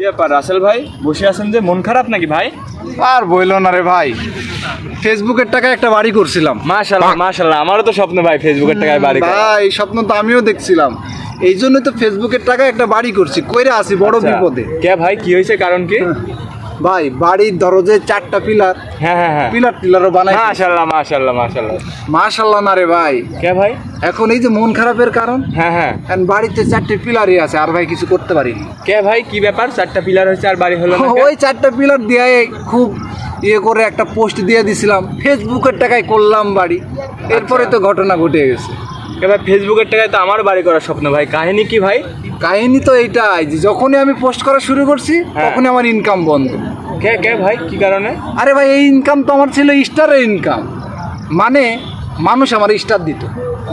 ব্যাপার রাসেল ভাই, বসে আছেন যে, মন খারাপ নাকি ভাই? আর বইলো না রে ভাই, ফেসবুকের টাকায় একটা বাড়ি করছিলাম। মাশাআল্লাহ মাশাআল্লাহ, আমারও তো স্বপ্ন ভাই ফেসবুকের টাকায় বাড়ি করা। ভাই স্বপ্ন তো আমিও দেখছিলাম, এই জন্যই তো ফেসবুকের টাকায় একটা বাড়ি করছি, কইরে আসি বড় আচ্ছা, বিপদে। কে ভাই, কি হয়েছে, কারণ কি? ভাই বাড়ির দরজে 4টা পিলার, হ্যাঁ হ্যাঁ হ্যাঁ, পিলারও বানাই। মাশাআল্লাহ মাশাআল্লাহ মাশাআল্লাহ। মাশাআল্লাহ না রে ভাই, কে ভাই? এখন এই যে মন খারাপের কারণ, হ্যাঁ হ্যাঁ, এখন বাড়িতে 4টে পিলারই আছে, আর ভাই কিছু করতে পারিনি। কে ভাই, কি ব্যাপার, 4টা পিলার হয়েছে আর বাড়ি হলো না কে? ওই 4টা পিলার দিয়ে খুব ইয়ে করে একটা পোস্ট দিয়ে দিছিলাম, ফেসবুকের টাকায় করলাম বাড়ি, এরপরে তো ঘটনা ঘটে গেছে। কে ভাই, ফেসবুকের টাকায় তো আমার বাড়ি করার স্বপ্ন ভাই, কাহিনী কি ভাই? কাহিনী তো এইটাই যে যখনই আমি পোস্ট করা শুরু করছি তখনই আমার ইনকাম বন্ধ। কে কে ভাই, কি কারণে? আরে ভাই এই ইনকাম তো আমার ছিল স্টারের ইনকাম, মানে মানুষ আমার স্টার দিত।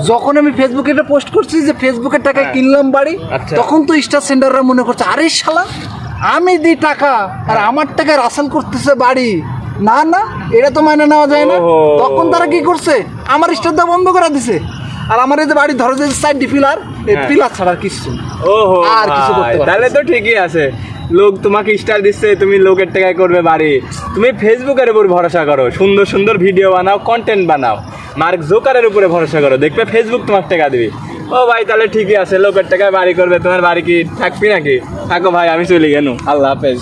যখন আমি ফেসবুকে এটা পোস্ট করছি যে ফেসবুকের টাকায় কিনলাম বাড়ি, আচ্ছা। তখন তো স্টার সেন্টাররা মনে করছে আরে শালা আমি দিই টাকা আর আমার টাকায় রাসেল করতেছে বাড়ি, না না এটা তো মাইনে নেওয়া যায় না। ওহো। তখন তারা কি করছে, আমার স্টার দেওয়া বন্ধ করে দিছে, আর আমার এই যে বাড়ি ধরো যে 4টি পিলার, এই হ্যাঁ। পিলার ছাড়া আর কিছু না। ওহো, আর কিছু করতে ভাই, পারতেছি তাহলে তো ঠিকই আছে। লোক তোমাকে স্টার দিচ্ছে, তুমি লোকের টাকায় করবে বাড়ি। তুমি ফেসবুকের উপর ভরসা করো, সুন্দর সুন্দর ভিডিও বানাও, কন্টেন্ট বানাও, মার্ক জোকারের উপরে ভরসা করো, দেখবে ফেসবুক তোমার টাকা দিবে। ও ভাই, তাহলে ঠিকই আছে, লোকের টাকায় বাড়ি করবে, তোমার বাড়ি কি থাকবি নাকি? থাকো ভাই, আমি চলে গেলাম, আল্লাহ হাফেজ।